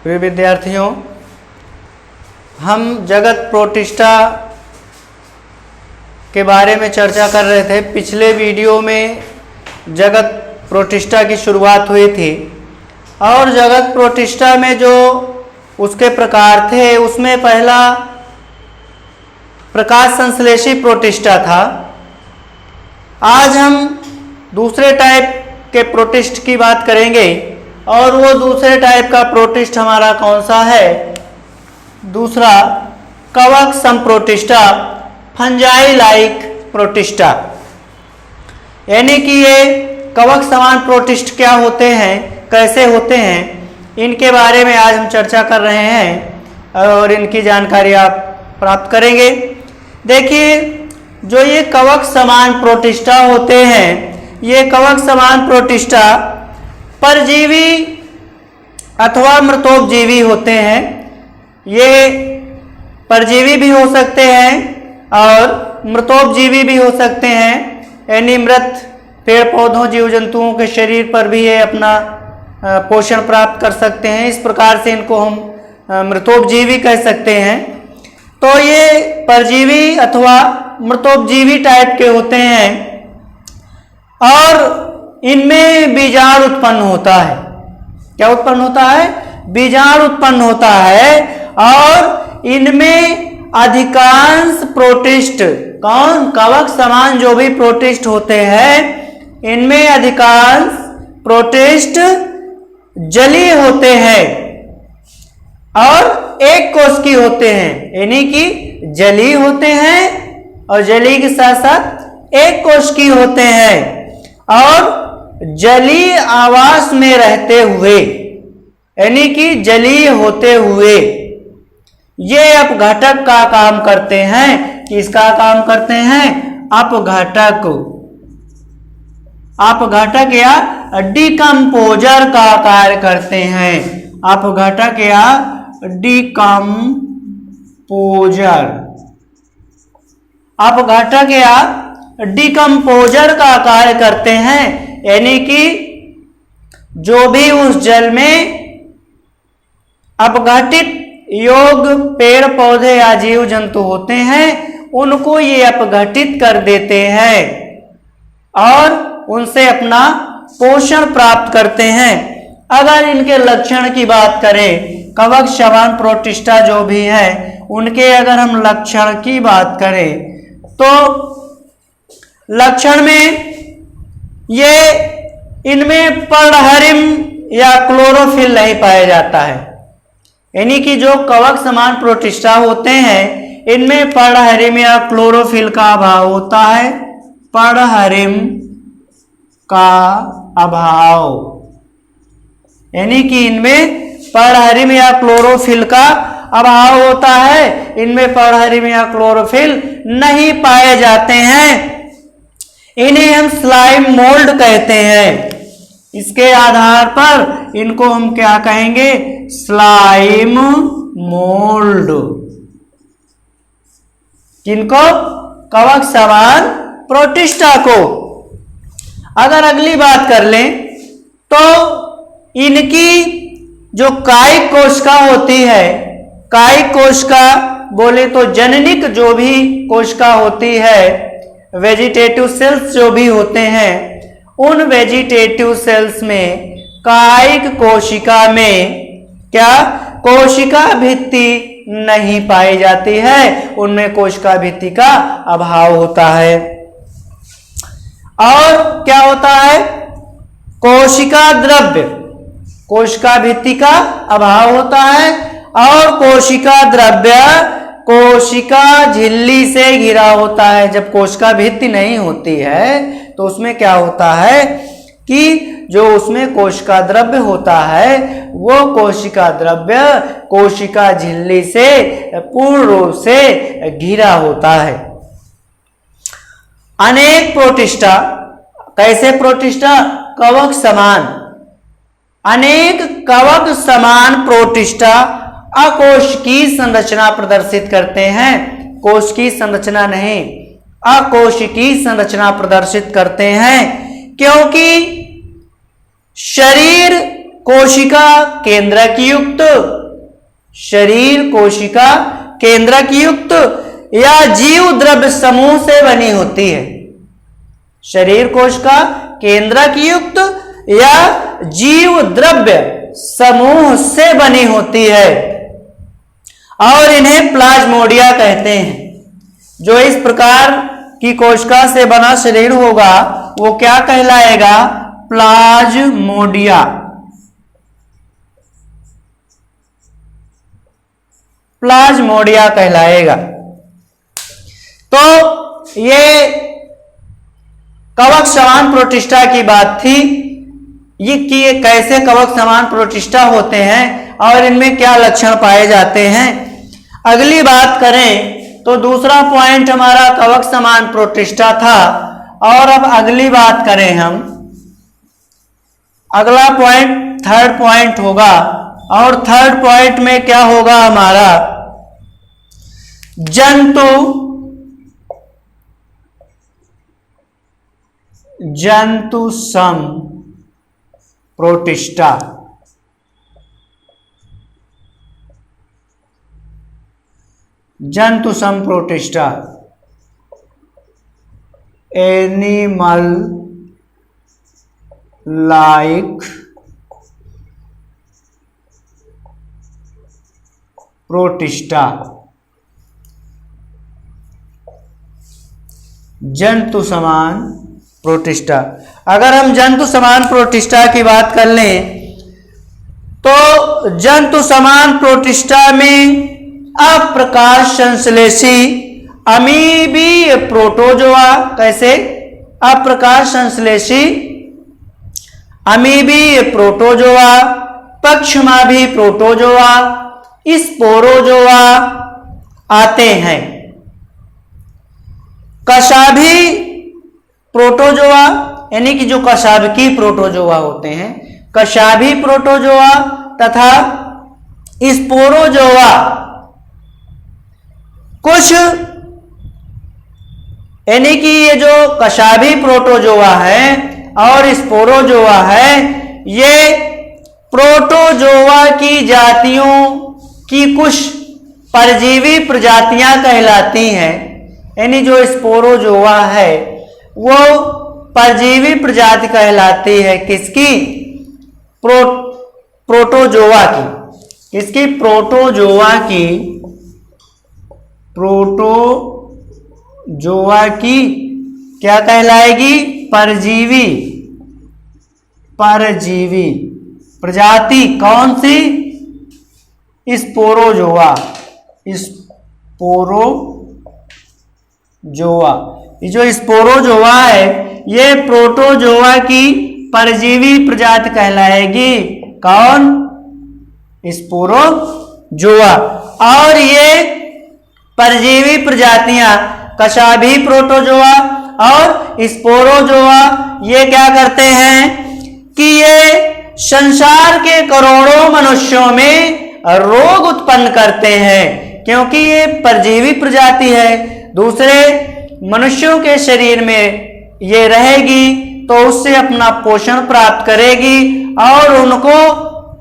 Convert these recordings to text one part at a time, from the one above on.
प्रिय विद्यार्थियों, हम जगत प्रोटिस्टा के बारे में चर्चा कर रहे थे। पिछले वीडियो में जगत प्रोटिस्टा की शुरुआत हुई थी और जगत प्रोटिस्टा में जो उसके प्रकार थे उसमें पहला प्रकाश संश्लेषी प्रोटिस्टा था। आज हम दूसरे टाइप के प्रोटिस्ट की बात करेंगे और वो दूसरे टाइप का प्रोटिस्ट हमारा कौन सा है? दूसरा कवक संप्रोटिस्टा, फंजाई लाइक प्रोटिस्टा। यानी कि ये कवक समान प्रोटिस्ट क्या होते हैं, कैसे होते हैं, इनके बारे में आज हम चर्चा कर रहे हैं और इनकी जानकारी आप प्राप्त करेंगे। देखिए, जो ये कवक समान प्रोटिस्टा होते हैं, ये कवक समान प्रोटिस्टा परजीवी अथवा मृतोपजीवी होते हैं। ये परजीवी भी हो सकते हैं और मृतोपजीवी भी हो सकते हैं, यानी मृत पेड़ पौधों जीव जंतुओं के शरीर पर भी ये अपना पोषण प्राप्त कर सकते हैं। इस प्रकार से इनको हम मृतोपजीवी कह सकते हैं। तो ये परजीवी अथवा मृतोपजीवी टाइप के होते हैं और इनमें बीजाणु उत्पन्न होता है। क्या उत्पन्न होता है? बीजाणु उत्पन्न होता है और इनमें अधिकांश प्रोटिस्ट, कौन? कवक समान जो भी प्रोटिस्ट होते हैं, इनमें अधिकांश प्रोटिस्ट जलीय होते हैं और एक कोशिकी होते हैं, यानी कि जलीय होते हैं और जलीय के साथ साथ एक कोशिकी होते हैं और जलीय आवास में रहते हुए, यानी कि जलीय होते हुए ये अपघटक का काम करते हैं। किसका काम करते हैं? अपघटक, अपघटक या डिकम्पोजर का कार्य करते हैं। अपघटक या डिकम्पोजर, अपघटक या डिकम्पोजर का कार्य करते हैं। यानी कि जो भी उस जल में अपघटित योग्य पेड़ पौधे या जीव जंतु होते हैं, उनको ये अपघटित कर देते हैं और उनसे अपना पोषण प्राप्त करते हैं। अगर इनके लक्षण की बात करें, कवक समान प्रोटिस्टा जो भी है उनके अगर हम लक्षण की बात करें तो लक्षण में ये इनमें पर्णहरिम या क्लोरोफिल नहीं पाया जाता है। यानी कि जो कवक समान प्रोटिस्टा होते हैं इनमें पर्णहरिम या क्लोरोफिल का अभाव होता है। पर्णहरिम का अभाव, यानी कि इनमें पर्णहरिम या क्लोरोफिल का अभाव होता है। इनमें पर्णहरिम या क्लोरोफिल नहीं पाए जाते हैं। इन्हें हम स्लाइम मोल्ड कहते हैं। इसके आधार पर इनको हम क्या कहेंगे? Slime mould. किनको? कवक समान प्रोटिस्टा को। अगर अगली बात कर लें तो इनकी जो कायिक कोशिका होती है, कायिक कोशिका बोले तो जननिक जो भी कोशिका होती है, वेजिटेटिव सेल्स जो भी होते हैं, उन वेजिटेटिव सेल्स में कायिक कोशिका में क्या? कोशिका भित्ति नहीं पाई जाती है। उनमें कोशिका भित्ति का अभाव होता है। और क्या होता है? कोशिका द्रव्य, कोशिका भित्ति का अभाव होता है और कोशिका द्रव्य कोशिका झिल्ली से घिरा होता है। जब कोशिका भित्ति नहीं होती है तो उसमें क्या होता है कि जो उसमें कोशिका द्रव्य होता है वो कोशिका द्रव्य कोशिका झिल्ली से पूर्ण रूप से घिरा होता है। अनेक प्रोटिस्टा, कैसे प्रोटिस्टा? कवक समान। अनेक कवक समान प्रोटिस्टा अकोशिकीय संरचना प्रदर्शित करते हैं। कोशिकीय संरचना नहीं, अकोशिकीय संरचना प्रदर्शित करते हैं, क्योंकि शरीर कोशिका केंद्रक युक्त, शरीर कोशिका केंद्रक युक्त या जीव द्रव्य समूह से बनी होती है। शरीर कोशिका केंद्रक युक्त या जीव द्रव्य समूह से बनी होती है और इन्हें प्लाज्मोडिया कहते हैं। जो इस प्रकार की कोशिका से बना शरीर होगा वो क्या कहलाएगा? प्लाज्मोडिया। प्लाज्मोडिया कहलाएगा। तो ये कवक समान प्रोटिस्टा की बात थी, ये कि ये कैसे कवक समान प्रोटिस्टा होते हैं और इनमें क्या लक्षण पाए जाते हैं। अगली बात करें तो दूसरा पॉइंट हमारा कवक समान प्रोटिस्टा था और अब अगली बात करें हम, अगला पॉइंट थर्ड पॉइंट होगा और थर्ड पॉइंट में क्या होगा हमारा? जंतु सम प्रोटिस्टा। जंतु सम प्रोटिस्टा, एनिमल लाइक प्रोटिस्टा। जंतु समान प्रोटिस्टा। अगर हम जंतु समान प्रोटिस्टा की बात कर लें तो जंतु समान प्रोटिस्टा में अप्रकाश संश्लेषी अमीबीय प्रोटोजोआ, कैसे? अप्रकाश संश्लेषी अमीबीय प्रोटोजोआ, पक्षमाभी प्रोटोजोआ, स्पोरोजोआ आते हैं। कशाभी प्रोटोजोआ यानी कि जो कशाभकी प्रोटोजोआ होते हैं, कशाभी प्रोटोजोआ तथा स्पोरोजोआ कुछ, यानी कि ये जो कशाभी प्रोटोजोआ है और स्पोरोजोआ है, ये प्रोटोजोआ की जातियों की कुछ परजीवी प्रजातियां कहलाती हैं। यानी जो स्पोरोजोआ है वो परजीवी प्रजाति कहलाती है किसकी? प्रोटोजोआ की। इसकी प्रोटोजोआ की, प्रोटोजोआ की क्या कहलाएगी? परजीवी। परजीवी प्रजाति कौन सी? स्पोरोजोआ। स्पोरोजोआ, ये जो स्पोरोजोआ है ये प्रोटोजोआ की परजीवी प्रजाति कहलाएगी। कौन? स्पोरोजोआ। और ये परजीवी प्रजातियां कशाभी प्रोटोजोआ और स्पोरोजोआ ये क्या करते हैं कि ये संसार के करोड़ों मनुष्यों में रोग उत्पन्न करते हैं, क्योंकि ये परजीवी प्रजाति है। दूसरे मनुष्यों के शरीर में ये रहेगी तो उससे अपना पोषण प्राप्त करेगी और उनको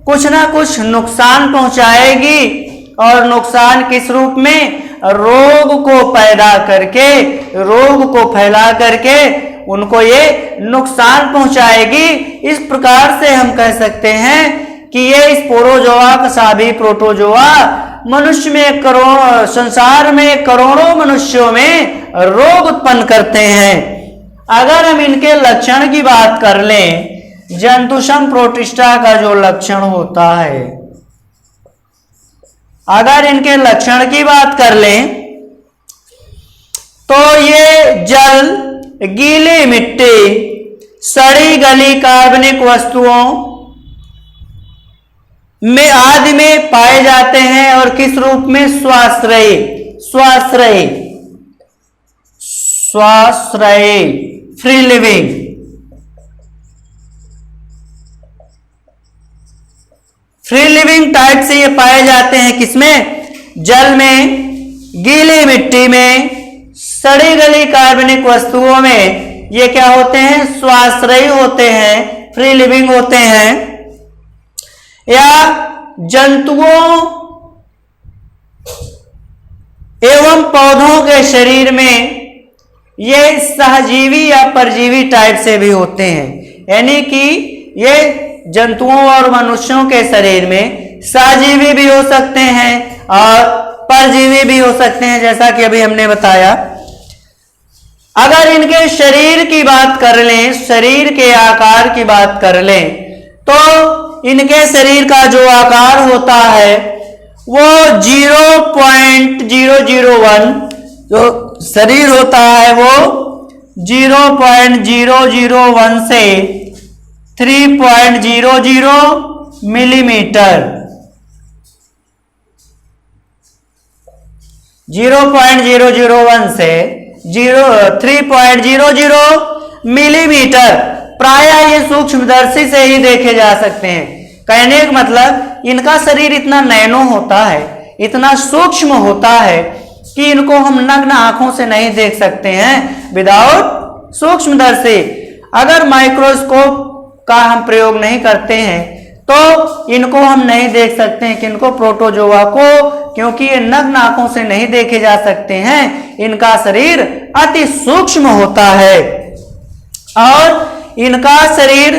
कुछ ना कुछ नुकसान पहुंचाएगी। और नुकसान किस रूप में? रोग को पैदा करके, रोग को फैला करके उनको ये नुकसान पहुंचाएगी। इस प्रकार से हम कह सकते हैं कि ये स्पोरोजोआ, कशाभी प्रोटोजोआ मनुष्य में करोड़ों, संसार में करोड़ों मनुष्यों में रोग उत्पन्न करते हैं। अगर हम इनके लक्षण की बात कर लें, जंतुसम प्रोटिस्टा का जो लक्षण होता है, अगर इनके लक्षण की बात कर लें तो ये जल, गीली मिट्टी, सड़ी गली कार्बनिक वस्तुओं में आदि में पाए जाते हैं और किस रूप में? स्वाश्रयी। स्वाश्रयी, स्वाश्रयी, free living. Free living type से ये पाए जाते हैं किसमें? जल में, गीली मिट्टी में, सड़ी गली कार्बनिक वस्तुओं में ये क्या होते हैं? स्वाश्रयी होते हैं, फ्री लिविंग होते हैं। या जंतुओं एवं पौधों के शरीर में ये सहजीवी या परजीवी टाइप से भी होते हैं, यानी कि ये जंतुओं और मनुष्यों के शरीर में सहजीवी भी हो सकते हैं और परजीवी भी हो सकते हैं, जैसा कि अभी हमने बताया। अगर इनके शरीर की बात कर लें, शरीर के आकार की बात कर लें, तो इनके शरीर का जो आकार होता है वो 0.001 जो शरीर होता है वो 0.001 से 3.00 मिलीमीटर, 0.001 से 3.00 मिलीमीटर प्रायः ये सूक्ष्मदर्शी से ही देखे जा सकते हैं। कहने का मतलब इनका शरीर इतना नैनो होता है, इतना सूक्ष्म होता है कि इनको हम नग्न आंखों से नहीं देख सकते हैं विदाउट सूक्ष्मदर्शी। अगर माइक्रोस्कोप का हम प्रयोग नहीं करते हैं तो इनको हम नहीं देख सकते हैं, किनको, प्रोटोजोआ को, क्योंकि ये नग्न आंखों से नहीं देखे जा सकते हैं। इनका शरीर अति सूक्ष्म होता है और इनका शरीर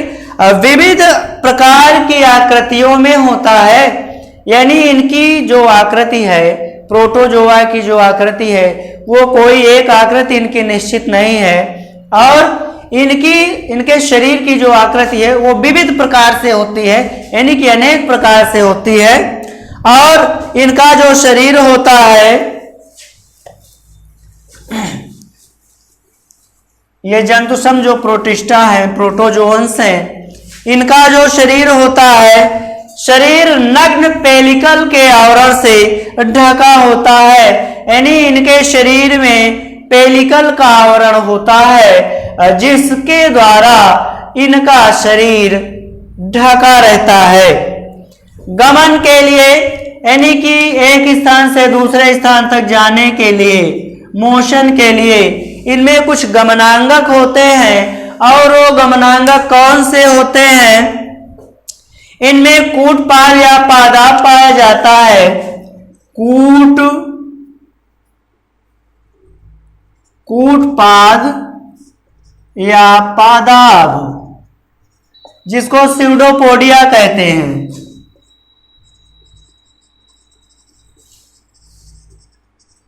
विविध प्रकार की आकृतियों में होता है, यानी इनकी जो आकृति है, प्रोटोजोआ की जो आकृति है वो कोई एक आकृति इनकी निश्चित नहीं है और इनके शरीर की जो आकृति है वो विविध प्रकार से होती है, यानी कि अनेक प्रकार से होती है। और इनका जो शरीर होता है, ये जंतुसम जो प्रोटिस्टा है, प्रोटोजोअन्स हैं, इनका जो शरीर होता है, शरीर नग्न पेलिकल के आवरण से ढका होता है, यानी इनके शरीर में पेलिकल का आवरण होता है जिसके द्वारा इनका शरीर ढका रहता है। गमन के लिए, यानी कि एक स्थान से दूसरे स्थान तक जाने के लिए, मोशन के लिए इनमें कुछ गमनांगक होते हैं और वो गमनांगक कौन से होते हैं? इनमें कूटपाद या पादाप पाया जाता है। कूटपाद या पादाब, जिसको स्यूडोपोडिया कहते हैं।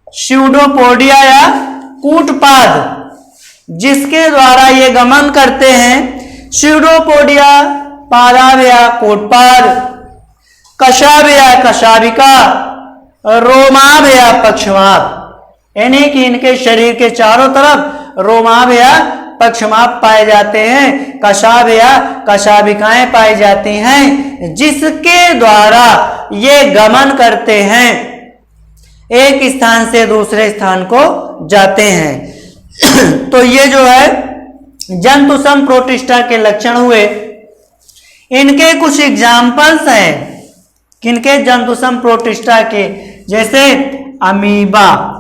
स्यूडोपोडिया या कूटपाद, जिसके द्वारा ये गमन करते हैं। स्यूडोपोडिया, पादाब या कूटपाद, कशाभ या कशाभिका, रोमाभ या पक्षमाभ, यानी कि इनके शरीर के चारों तरफ रोमाभ या पक्षमाभ पाए जाते हैं, कशाभ या कशाभिकाएं पाई जाती हैं, जिसके द्वारा ये गमन करते हैं, एक स्थान से दूसरे स्थान को जाते हैं। तो ये जो है जंतुसम प्रोटिस्टा के लक्षण हुए। इनके कुछ एग्जाम्पल्स हैं, किनके? जंतुसम प्रोटिस्टा के, जैसे अमीबा,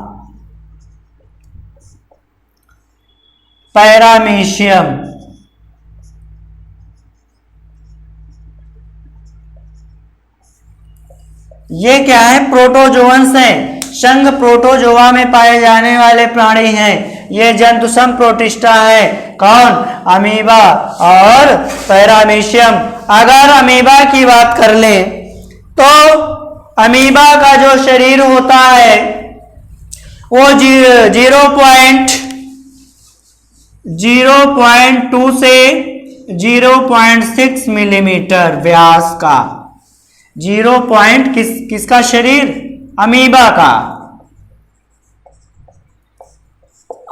पैरामीशियम, ये क्या है? प्रोटोजोअन्स हैं, संघ प्रोटोजोआ में पाए जाने वाले प्राणी हैं। ये जंतुसम प्रोटिस्टा है। कौन? अमीबा और पैरामीशियम। अगर अमीबा की बात कर लें तो अमीबा का जो शरीर होता है वो 0.2 से 0.6 मिलीमीटर व्यास का। 0. किसका शरीर? अमीबा का।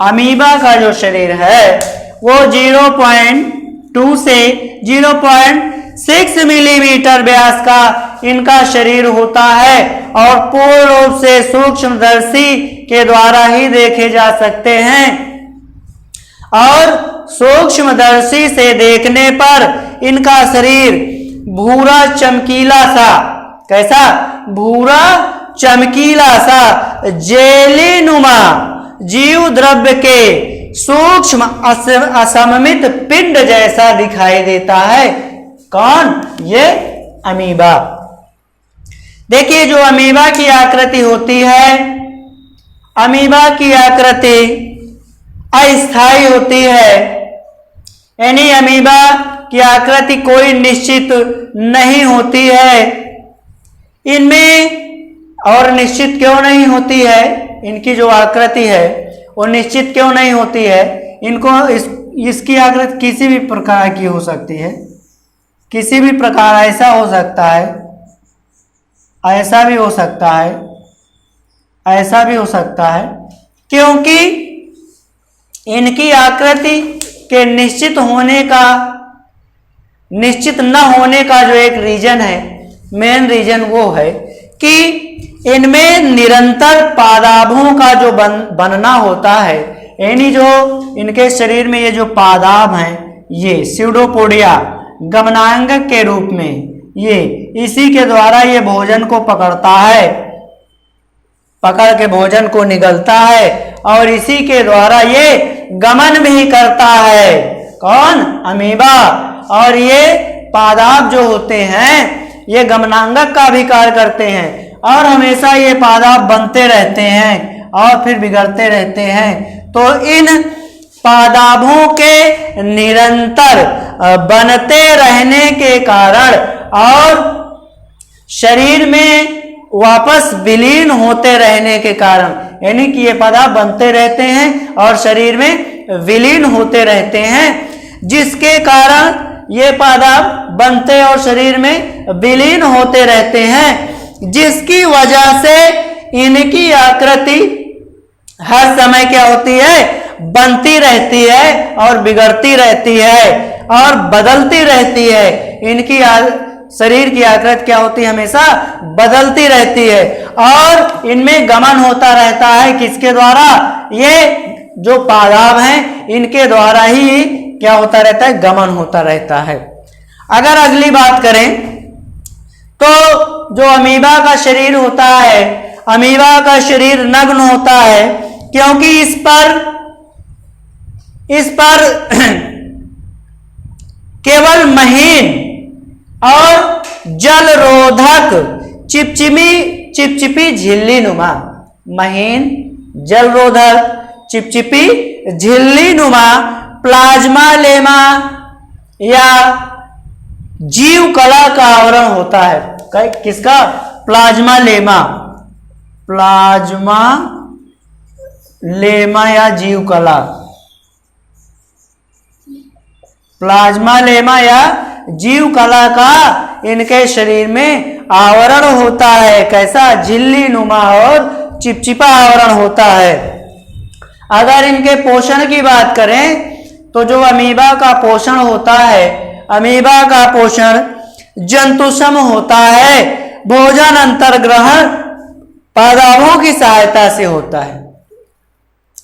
अमीबा का जो शरीर है वो 0.2 से 0.6 मिलीमीटर व्यास का इनका शरीर होता है और पूर्ण रूप से सूक्ष्मदर्शी के द्वारा ही देखे जा सकते हैं। और सूक्ष्मदर्शी से देखने पर इनका शरीर भूरा चमकीला सा, कैसा? भूरा चमकीला सा जेलीनुमा जीव द्रव्य के सूक्ष्म असममित पिंड जैसा दिखाई देता है। कौन? ये अमीबा। देखिए जो अमीबा की आकृति होती है, अमीबा की आकृति अस्थायी होती है, यानी अमीबा की आकृति कोई निश्चित नहीं होती है। इनमें और निश्चित क्यों नहीं होती है, इनकी जो आकृति है वो निश्चित क्यों नहीं होती है, इनको इसकी आकृति किसी भी प्रकार की हो सकती है, किसी भी प्रकार, ऐसा हो सकता है, ऐसा भी हो सकता है, ऐसा भी हो सकता है, क्योंकि इनकी आकृति के निश्चित न होने का जो एक रीजन है, मेन रीजन वो है कि इनमें निरंतर पादाभों का जो बनना होता है, यानी जो इनके शरीर में ये जो पादाभ हैं, ये स्यूडोपोडिया गमनांग के रूप में, ये इसी के द्वारा ये भोजन को पकड़ता है, पकड़ के भोजन को निगलता है और इसी के द्वारा ये गमन भी करता है। कौन? अमीबा। और ये पादाब जो होते हैं ये गमनांगक का भी कार्य करते हैं और हमेशा ये पादाब बनते रहते हैं और फिर बिगड़ते रहते हैं। तो इन पादाबों के निरंतर बनते रहने के कारण और शरीर में वापस विलीन होते रहने के कारण, यानी कि ये पदार्थ बनते रहते हैं और शरीर में विलीन होते रहते हैं, जिसके कारण ये पदार्थ बनते और शरीर में विलीन होते रहते हैं, जिसकी वजह से इनकी आकृति हर समय क्या होती है? बनती रहती है और बिगड़ती रहती है और बदलती रहती है। इनकी शरीर की आकृति क्या होती है? हमेशा बदलती रहती है और इनमें गमन होता रहता है। किसके द्वारा? ये जो पादाब हैं इनके द्वारा ही क्या होता रहता है? गमन होता रहता है। अगर अगली बात करें तो जो अमीबा का शरीर होता है, अमीबा का शरीर नग्न होता है, क्योंकि इस पर केवल महीन और जलरोधक चिपचिपी झिल्ली नुमा, महीन जलरोधक चिपचिपी झिल्ली नुमा प्लाज्मा लेमा या जीव कला का आवरण होता है। किसका? प्लाज्मा लेमा, प्लाज्मा लेमा या जीव कला, प्लाज्मा लेमा या जीव कला का इनके शरीर में आवरण होता है। कैसा? झिल्ली नुमा और चिपचिपा आवरण होता है। अगर इनके पोषण की बात करें तो जो अमीबा का पोषण होता है, अमीबा का पोषण जंतुसम होता है, भोजन अंतर्ग्रहण पादाबों की सहायता से होता है,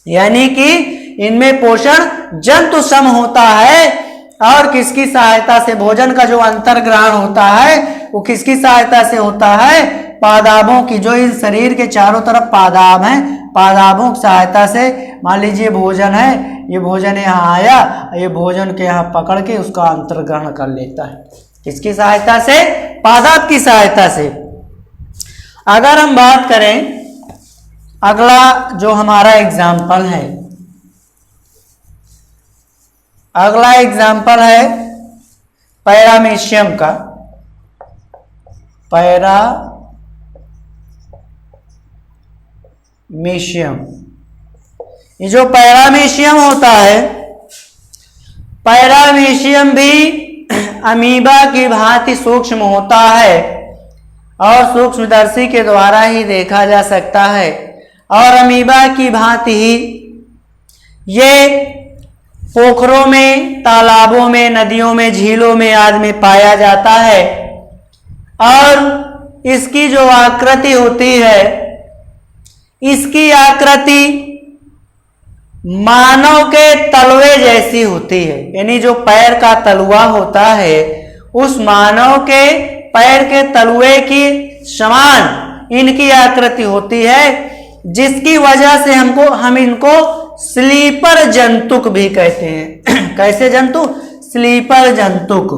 यानी कि इनमें पोषण जंतुसम होता है। और किसकी सहायता से? भोजन का जो अंतर्ग्रहण होता है वो किसकी सहायता से होता है? पादाबों की। जो इस शरीर के चारों तरफ पादाब हैं, पादाबों की सहायता से, मान लीजिए भोजन है, ये भोजन यहाँ आया, ये भोजन के यहाँ पकड़ के उसका अंतर्ग्रहण कर लेता है। किसकी सहायता से? पादाब की सहायता से। अगर हम बात करें अगला जो हमारा एग्जाम्पल है, अगला एग्जाम्पल है पैरामीशियम का। पैरामीशियम, ये जो पैरामीशियम होता है, पैरामीशियम भी अमीबा की भांति सूक्ष्म होता है और सूक्ष्मदर्शी के द्वारा ही देखा जा सकता है। और अमीबा की भांति ही ये पोखरों में, तालाबों में, नदियों में, झीलों में आदि में पाया जाता है। और इसकी जो आकृति होती है, इसकी आकृति मानव के तलवे जैसी होती है, यानी जो पैर का तलवा होता है उस मानव के पैर के तलवे की समान इनकी आकृति होती है, जिसकी वजह से हम इनको स्लीपर जंतुक भी कहते हैं। कैसे जंतु? स्लीपर जंतुक।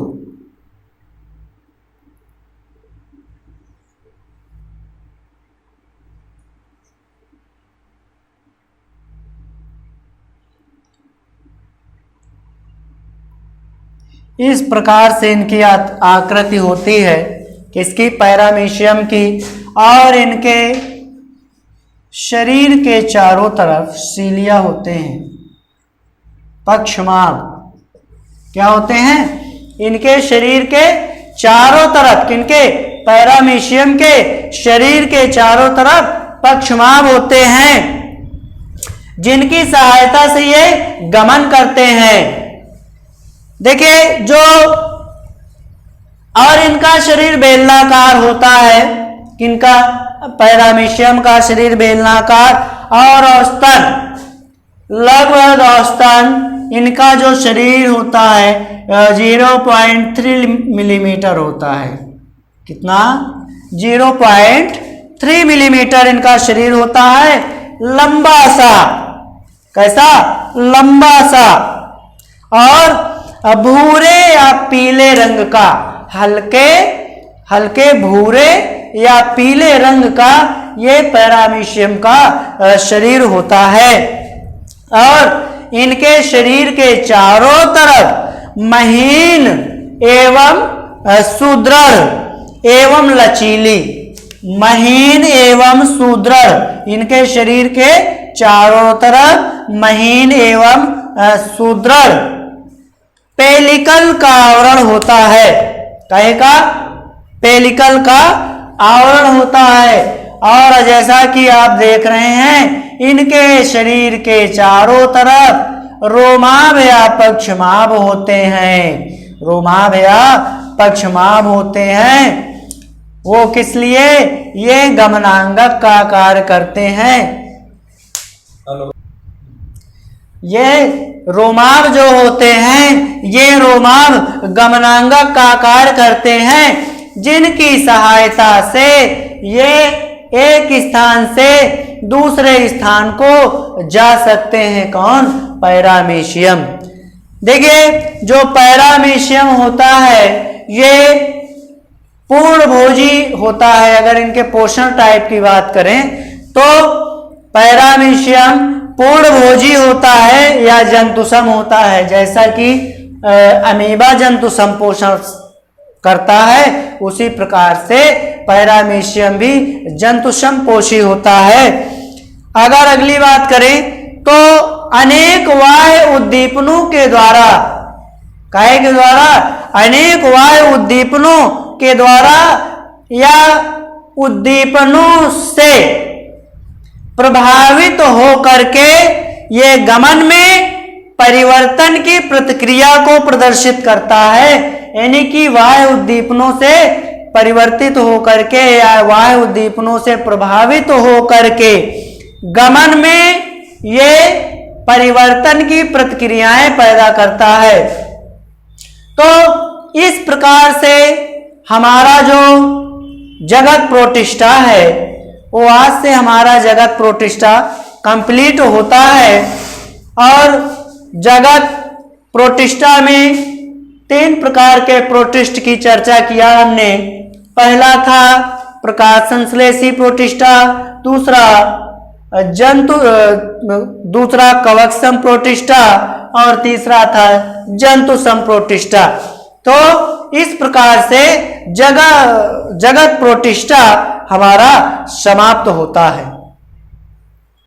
इस प्रकार से इनकी आकृति होती है, किसकी, पैरामीशियम की। और इनके शरीर के चारों तरफ सीलिया होते हैं, पक्षमाभ। क्या होते हैं? इनके शरीर के चारों तरफ, किनके, पैरामीशियम के शरीर के चारों तरफ पक्षमाभ होते हैं, जिनकी सहायता से ये गमन करते हैं। देखिए, जो और इनका शरीर बेलनाकार होता है, किनका, पैरामीशियम का शरीर बेलनाकार, और औसतन लगभग औसतन इनका जो शरीर होता है 0.3 मिलीमीटर होता है। कितना? 0.3 मिलीमीटर इनका शरीर होता है, लंबा सा। कैसा? लंबा सा। और भूरे या पीले रंग का, हल्के हल्के भूरे या पीले रंग का ये पैरामीशियम का शरीर होता है। और इनके शरीर के चारों तरफ महीन एवं सुदृढ़ एवं लचीली, महीन एवं सुदृढ़, इनके शरीर के चारों तरफ महीन एवं सुदृढ़ पेलिकल का आवरण होता है। कहे का? पेलिकल का आवरण होता है। और जैसा कि आप देख रहे हैं, इनके शरीर के चारों तरफ रोमाभ या पक्षमाभ होते हैं, रोमाभ या पक्षमाभ होते हैं। वो किस लिए? ये गमनांगक का कार्य करते हैं। ये रोमाभ जो होते हैं, ये रोमाभ गमनांगक का कार्य करते हैं, जिनकी सहायता से ये एक स्थान से दूसरे स्थान को जा सकते हैं। कौन? पैरामीशियम। देखिए, जो पैरामीशियम होता है ये पूर्णभोजी होता है। अगर इनके पोषण टाइप की बात करें तो पैरामीशियम पूर्णभोजी होता है या जंतुसम होता है। जैसा कि अमीबा जंतुसम पोषण करता है, उसी प्रकार से पैरामीशियम भी जंतुसम पोषी होता है। अगर अगली बात करें तो अनेक बाह्य उद्दीपनों के द्वारा, काहे के द्वारा? अनेक बाह्य उद्दीपनों के द्वारा या उद्दीपनों से प्रभावित हो करके ये गमन में परिवर्तन की प्रतिक्रिया को प्रदर्शित करता है। यानी कि बाह्य उद्दीपनों से परिवर्तित होकर के या बाह्य उद्दीपनों से प्रभावित होकर के गमन में ये परिवर्तन की प्रतिक्रियाएं पैदा करता है। तो इस प्रकार से हमारा जो जगत प्रोटिस्टा है, वो आज से हमारा जगत प्रोटिस्टा कंप्लीट होता है। और जगत प्रोटिस्टा में 3 प्रकार के प्रोटिस्ट की चर्चा किया हमने। पहला था प्रकाश संश्लेषी प्रोटिस्टा, दूसरा कवकसम प्रोटिस्टा और तीसरा था जंतुसम प्रोटिस्टा। तो इस प्रकार से जगत प्रोटिस्टा हमारा समाप्त होता है।